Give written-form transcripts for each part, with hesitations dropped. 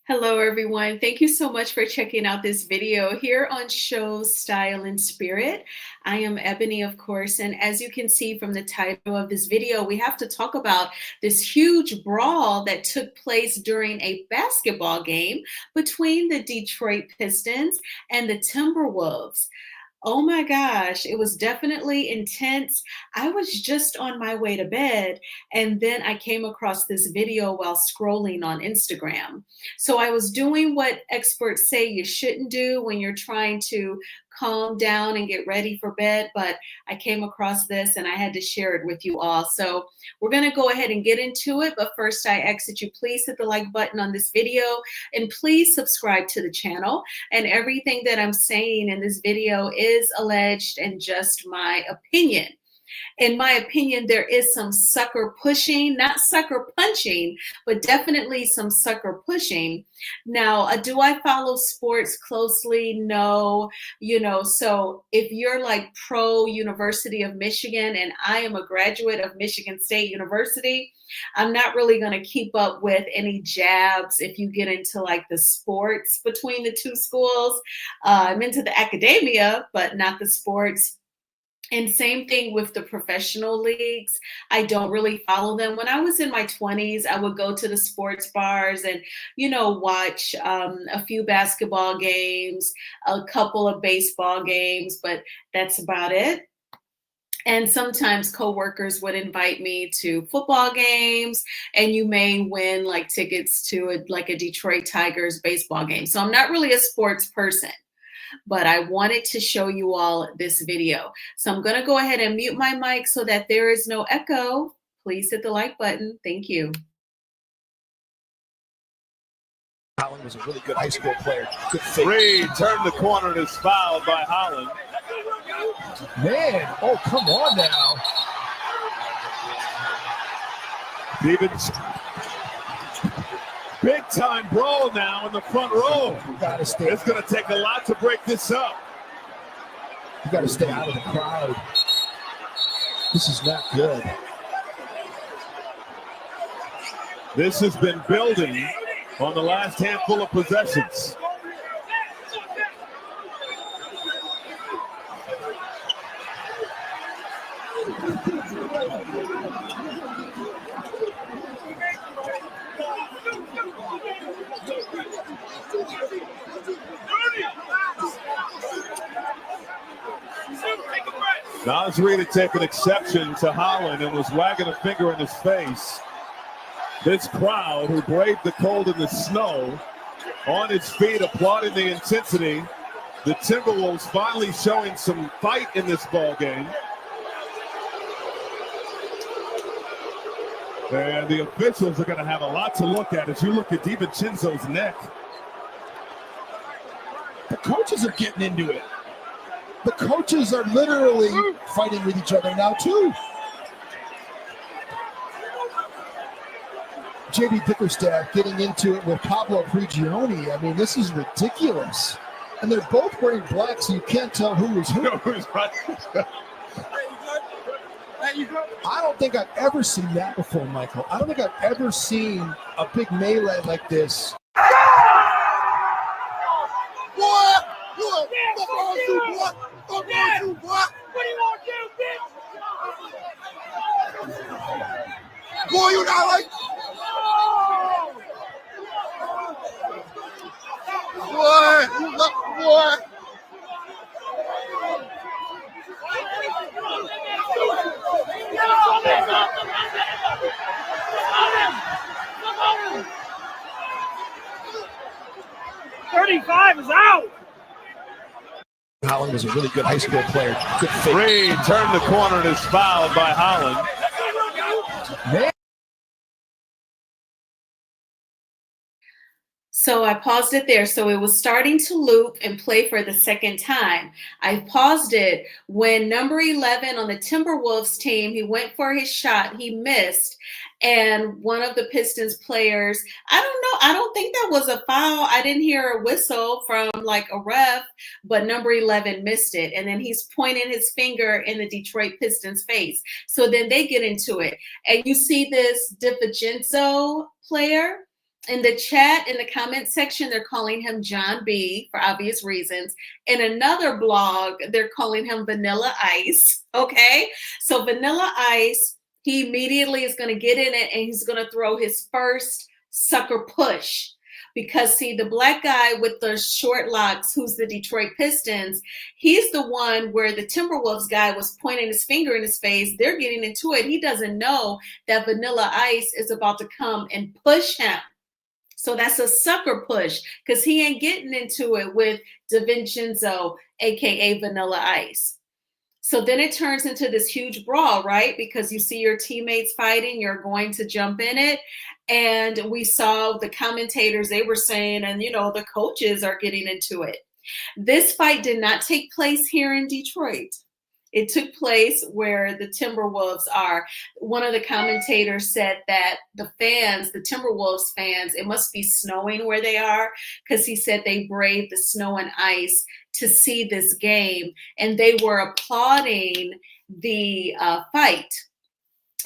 Hello, everyone. Thank you so much for checking out this video here on Show Style and Spirit. I am Ebony, of course, and as you can see from the title of this video, we have to talk about this huge brawl that took place during a basketball game between the Detroit Pistons and the Timberwolves. Oh my gosh, it was definitely intense. I was just on my way to bed, and then I came across this video while scrolling on Instagram. So I was doing what experts say you shouldn't do when you're trying to calm down and get ready for bed, but I came across this and I had to share it with you all. So we're going to go ahead and get into it, but first I ask that you please hit the like button on this video and please subscribe to the channel. And everything that I'm saying in this video is alleged and just my opinion. In my opinion, there is some sucker pushing, not sucker punching, but definitely some sucker pushing. Now, do I follow sports closely? No. So if you're like pro University of Michigan and I am a graduate of Michigan State University, I'm not really going to keep up with any jabs if you get into like the sports between the two schools. I'm into the academia, but not the sports. And same thing with the professional leagues. I don't really follow them. When I was in my 20s, I would go to the sports bars and, watch a few basketball games, a couple of baseball games, but that's about it. And sometimes coworkers would invite me to football games, and you may win like tickets to a Detroit Tigers baseball game. So I'm not really a sports person, but I wanted to show you all this video. So I'm going to go ahead and mute my mic so that there is no echo. Please hit the like button. Thank you. Holland was a really good high school player. Good fake. Reed turned the corner and is fouled by Holland. Man, oh, come on now. Stevens. Big time brawl now in the front row. Gotta stay. It's going to take a lot to break this up. You got to stay out of the crowd. This is not good. This has been building on the last handful of possessions. Naz Reid had taken exception to Holland and was wagging a finger in his face. This crowd who braved the cold and the snow on its feet applauding the intensity. The Timberwolves finally showing some fight in this ball game. And the officials are going to have a lot to look at as you look at DiVincenzo's neck. The coaches are getting into it. The coaches are literally fighting with each other now, too. J.D. Bickerstaff getting into it with Pablo Prigioni. I mean, this is ridiculous. And they're both wearing black, so you can't tell who is who. I don't think I've ever seen that before, Michael. I don't think I've ever seen a big melee like this. What? What? Fuck on you, boy. Fuck on you, boy. What do you want to do, bitch? Boy, you not like... Boy, you look, boy. $35 is out. Holland was a really good high school player. Good fake. Reed turned the corner and is fouled by Holland. Man. So I paused it there. So it was starting to loop and play for the second time. I paused it when number 11 on the Timberwolves team, he went for his shot. He missed. And one of the Pistons players, I don't know, I don't think that was a foul. I didn't hear a whistle from like a ref, but number 11 missed it. And then he's pointing his finger in the Detroit Pistons face. So then they get into it. And you see this DiVincenzo player, In the chat, in the comment section, they're calling him John B for obvious reasons. In another blog, they're calling him Vanilla Ice. Okay, so Vanilla Ice, he immediately is going to get in it and he's going to throw his first sucker push. Because see, the black guy with the short locks, who's the Detroit Pistons, he's the one where the Timberwolves guy was pointing his finger in his face. They're getting into it. He doesn't know that Vanilla Ice is about to come and push him. So that's a sucker push because he ain't getting into it with DiVincenzo, aka Vanilla Ice. So then it turns into this huge brawl, right? Because you see your teammates fighting, you're going to jump in it. And we saw the commentators, they were saying, and the coaches are getting into it. This fight did not take place here in Detroit. It took place where the Timberwolves are. One of the commentators said that the fans, the Timberwolves fans, it must be snowing where they are because he said they braved the snow and ice to see this game and they were applauding the fight.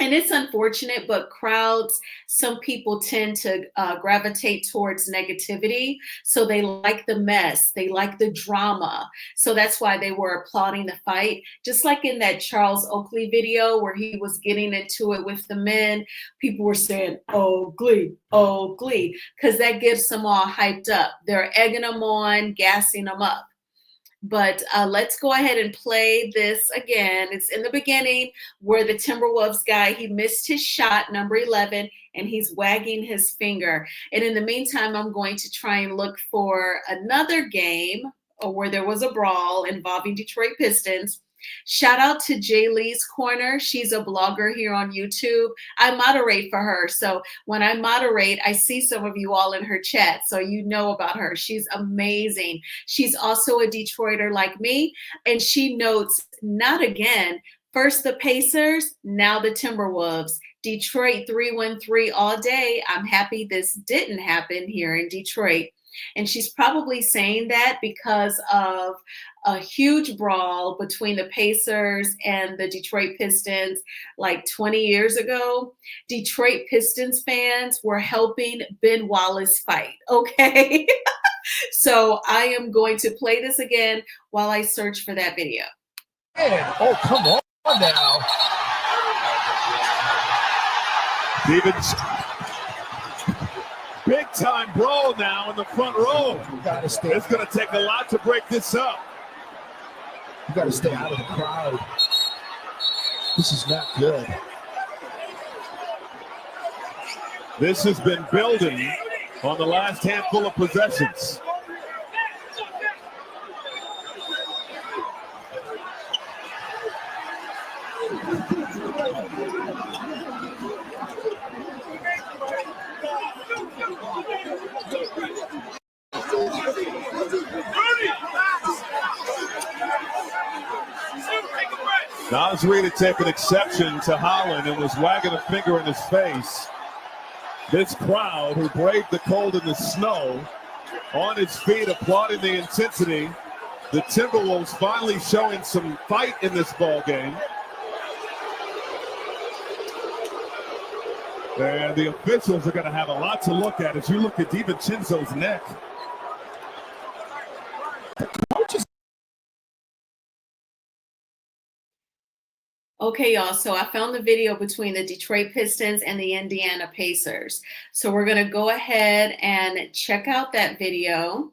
And it's unfortunate, but crowds, some people tend to gravitate towards negativity. So they like the mess. They like the drama. So that's why they were applauding the fight. Just like in that Charles Oakley video where he was getting into it with the men, people were saying, oh, Glee, because that gets them all hyped up. They're egging them on, gassing them up. But let's go ahead and play this again. It's in the beginning where the Timberwolves guy, he missed his shot, number 11, and he's wagging his finger. And in the meantime, I'm going to try and look for another game where there was a brawl involving Detroit Pistons. Shout out to Jay Lee's Corner. She's a blogger here on YouTube. I moderate for her. So when I moderate, I see some of you all in her chat. So you know about her. She's amazing. She's also a Detroiter like me. And she notes, not again. First the Pacers, now the Timberwolves. Detroit 313 all day. I'm happy this didn't happen here in Detroit. And she's probably saying that because of a huge brawl between the Pacers and the Detroit Pistons like 20 years ago. Detroit Pistons fans were helping Ben Wallace fight, okay? So I am going to play this again while I search for that video. Man, oh, come on now. Stevens. Big time brawl now in the front row. Gotta stay. It's going to take a lot to break this up. You got to stay out of the crowd. This is not good. This has been building on the last handful of possessions. Nas Reed had taken exception to Holland and was wagging a finger in his face. This crowd who braved the cold and the snow on its feet applauding the intensity. The Timberwolves finally showing some fight in this ball game. And the officials are going to have a lot to look at as you look at DiVincenzo's neck. Okay, y'all, so I found the video between the Detroit Pistons and the Indiana Pacers. So we're going to go ahead and check out that video.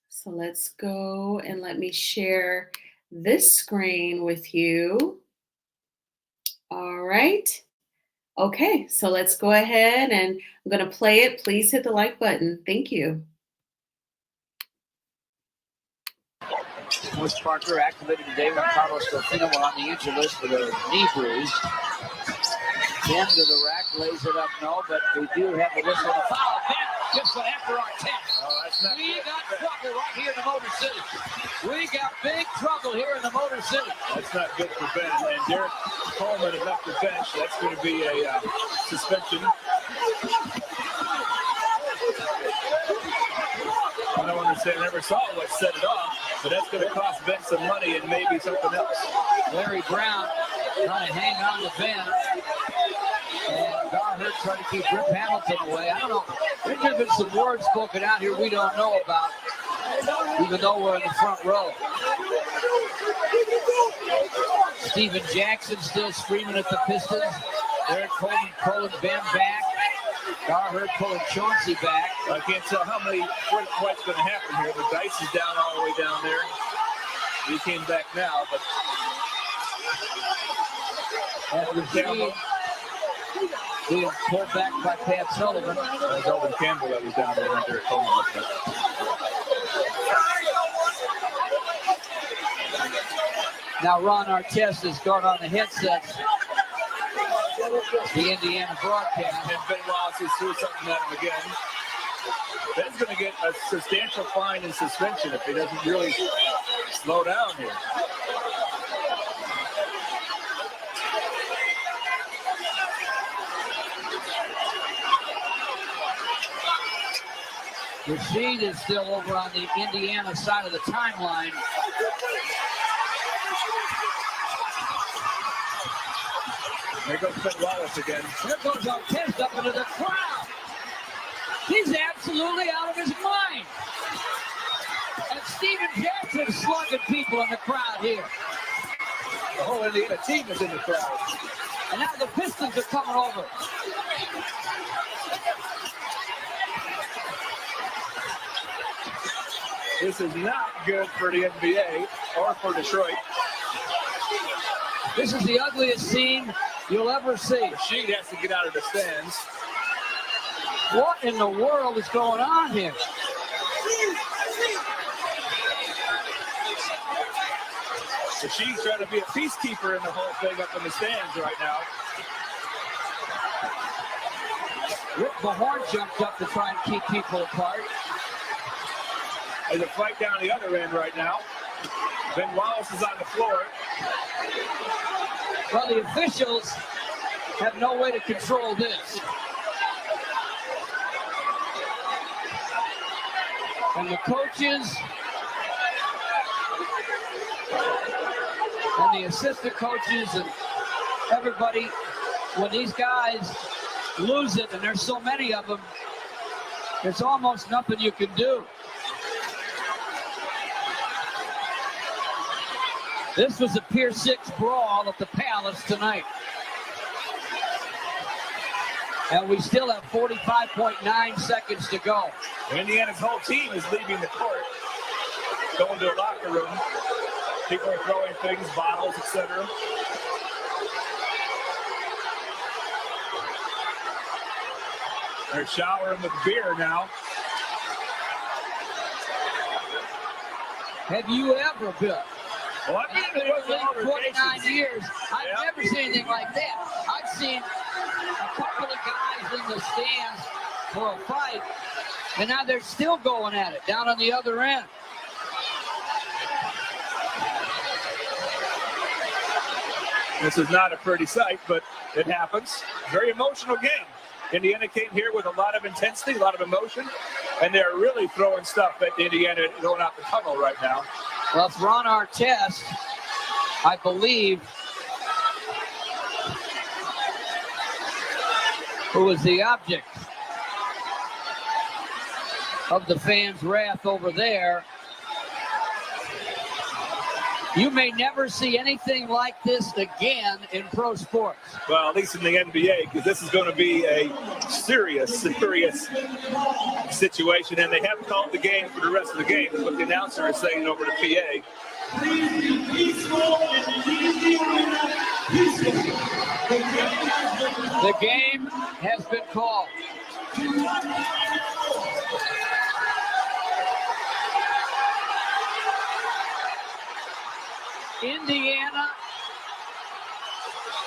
So let's go and let me share this screen with you. All right. Okay, so let's go ahead and I'm going to play it. Please hit the like button. Thank you. West Parker activated today when Carlos Delfino were on the injured list for the knee bruise. 10 to the rack, lays it up, no, but we do have the whistle. A foul, Ben, just after our 10. Oh, we got trouble right here in the Motor City. We got big trouble here in the Motor City. That's not good for Ben. And Derek Coleman is up the bench. That's going to be a suspension. I don't understand. I never saw what set it off, but that's going to cost Ben some money and maybe something else. Larry Brown trying to hang on to Ben. And Carhart trying to keep Rip Hamilton away. I don't know. There could have been some words spoken out here we don't know about, even though we're in the front row. Steven Jackson still screaming at the Pistons. Derek Coleman pulling Ben back. Carhart pulling Chauncey back. I can't tell what's going to happen here. The dice is down all the way down there. He came back now, but Campbell being pulled back by Pat Sullivan. It was Elvin Campbell that was down there under Coleman. Now Ron Artest has gone on the headsets. The Indiana broadcast. And Ben Wallace has threw something at him again. Ben's going to get a substantial fine and suspension if he doesn't really slow down here. Rashid is still over on the Indiana side of the timeline. There goes Ben Wallace again. There goes Artest up into the crowd. He's absolutely out of his mind. And Steven Jackson slugging people in the crowd here. The whole Indiana team is in the crowd. And now the Pistons are coming over. This is not good for the NBA or for Detroit. This is the ugliest scene you'll ever see. Rashid has to get out of the stands. What in the world is going on here? Rashid's trying to be a peacekeeper in the whole thing up in the stands right now. Rick Mahorn jumped up to try and keep people apart. There's a fight down the other end right now. Ben Wallace is on the floor. Well, the officials have no way to control this. And the coaches and the assistant coaches and everybody, when these guys lose it, and there's so many of them, there's almost nothing you can do. This was a Pier 6 brawl at the Palace tonight. And we still have 45.9 seconds to go. Indiana's whole team is leaving the court, going to a locker room. People are throwing things, bottles, etc. They're showering with beer now. Have you ever, Bill? Well, I've been in the league for 29 years. I've never seen anything like that. I've seen a couple of guys in the stands for a fight, and now they're still going at it down on the other end. This is not a pretty sight, but it happens. Very emotional game. Indiana came here with a lot of intensity, a lot of emotion, and they're really throwing stuff at Indiana going out the tunnel right now. Well, it's Ron Artest, I believe, who was the object of the fans' wrath over there. You may never see anything like this again in pro sports. Well, at least in the NBA, because this is going to be a serious situation, and they haven't called the game for the rest of the game, is what the announcer is saying over the PA. The game has been called. Indiana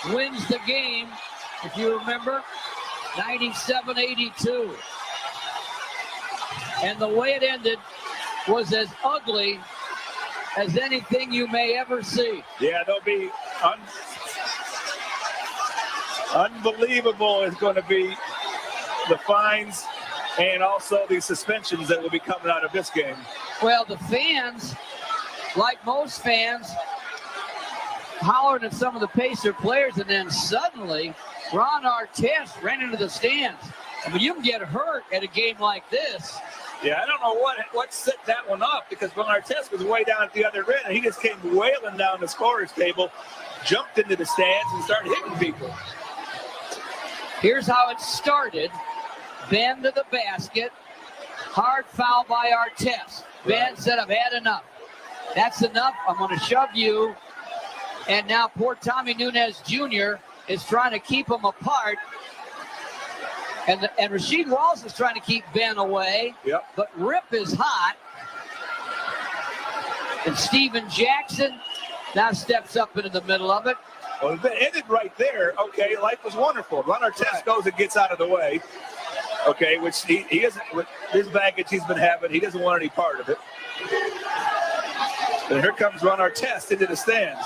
wins the game, if you remember, 97-82. And the way it ended was as ugly as anything you may ever see. Yeah, they'll be unbelievable is going to be the fines and also the suspensions that will be coming out of this game. Well, the fans, like most fans, hollering at some of the Pacer players, and then suddenly Ron Artest ran into the stands. I mean, you can get hurt at a game like this. Yeah, I don't know what set that one up, because Ron Artest was way down at the other end, and he just came wailing down the scorer's table, jumped into the stands, and started hitting people. Here's how it started. Ben to the basket. Hard foul by Artest. Ben said, I've had enough. That's enough. I'm going to shove you. And now poor Tommy Nunez Jr. is trying to keep them apart. And Rasheed Wallace is trying to keep Ben away. Yep. But Rip is hot. And Steven Jackson now steps up into the middle of it. Well, if it ended right there, okay, life was wonderful. Ron Artest goes and gets out of the way. Okay, which he doesn't, with his baggage he's been having, he doesn't want any part of it. And here comes Ron Artest into the stands.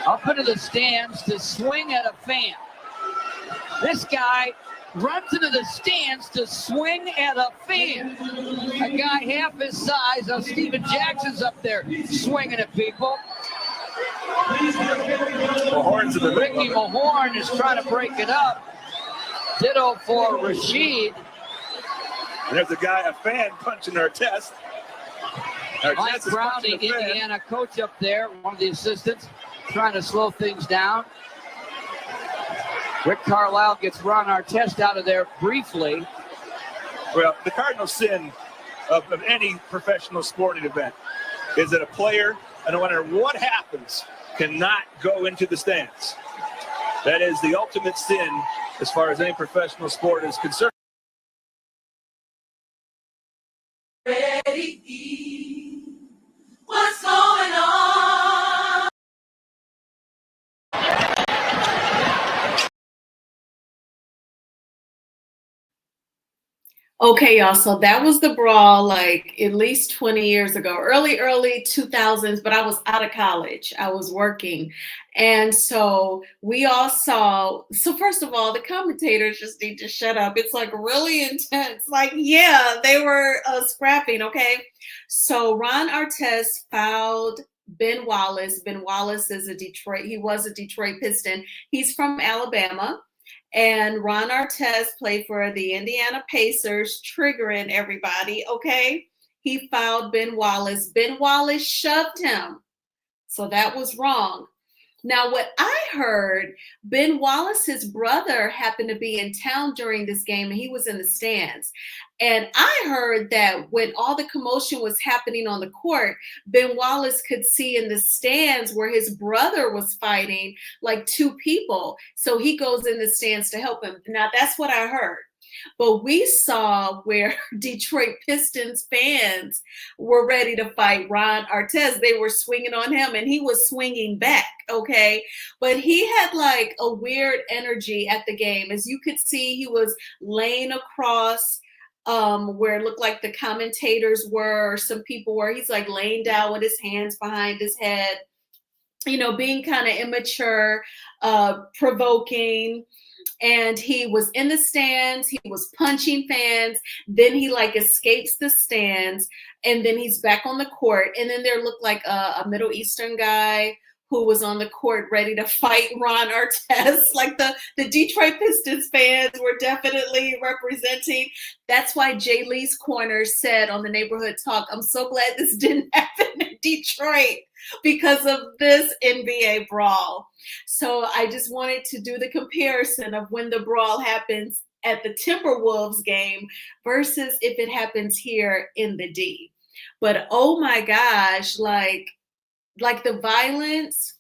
Up into the stands to swing at a fan. This guy runs into the stands to swing at a fan. A guy half his size. Steven Jackson's up there swinging at people. Mahorn's in the Ricky Mahorn is trying to break it up. Ditto for Rasheed. And there's a fan punching Artest. Mike Brown, the Indiana coach up there, one of the assistants, trying to slow things down. Rick Carlisle gets Ron Artest out of there briefly. Well, the cardinal sin of any professional sporting event is that a player, no matter what happens, cannot go into the stands. That is the ultimate sin as far as any professional sport is concerned. What's going on? Okay, y'all, so that was the brawl like at least 20 years ago, early 2000s, but I was out of college. I was working. And so we all saw, so first of all, the commentators just need to shut up. It's like really intense. Like, yeah, they were scrapping, okay? So Ron Artest fouled Ben Wallace. Ben Wallace is he was a Detroit Piston. He's from Alabama. And Ron Artest played for the Indiana Pacers, triggering everybody, okay? He fouled Ben Wallace. Ben Wallace shoved him. So that was wrong. Now, what I heard, Ben Wallace's brother happened to be in town during this game, and he was in the stands. And I heard that when all the commotion was happening on the court, Ben Wallace could see in the stands where his brother was fighting like two people. So he goes in the stands to help him. Now, that's what I heard. But we saw where Detroit Pistons fans were ready to fight Ron Artest. They were swinging on him and he was swinging back, okay? But he had like a weird energy at the game. As you could see, he was laying across where it looked like the commentators were, or some people were. He's like laying down with his hands behind his head, you know, being kind of immature, provoking. And he was in the stands, he was punching fans, then he like escapes the stands, and then he's back on the court. And then there looked like a Middle Eastern guy who was on the court ready to fight Ron Artest. Like the Detroit Pistons fans were definitely representing. That's why Jay Lee's Corner said on the Neighborhood Talk, I'm so glad this didn't happen in Detroit because of this NBA brawl. So I just wanted to do the comparison of when the brawl happens at the Timberwolves game versus if it happens here in the D. But oh my gosh, like the violence,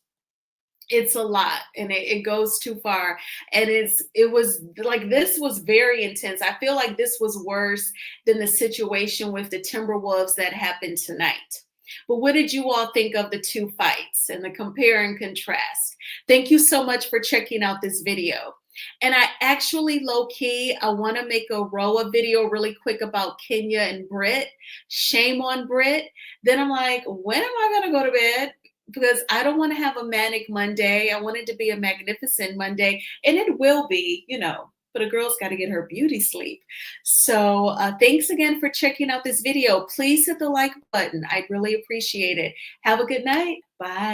it's a lot, and it goes too far. And it was like, this was very intense. I feel like this was worse than the situation with the Timberwolves that happened tonight. But what did you all think of the two fights and the compare and contrast? Thank you so much for checking out this video. And I actually, low-key, I want to make a Roa video really quick about Kenya and Britt. Shame on Britt. Then I'm like, when am I going to go to bed? Because I don't want to have a manic Monday. I want it to be a magnificent Monday. And it will be, you know, but a girl's got to get her beauty sleep. So thanks again for checking out this video. Please hit the like button. I'd really appreciate it. Have a good night. Bye.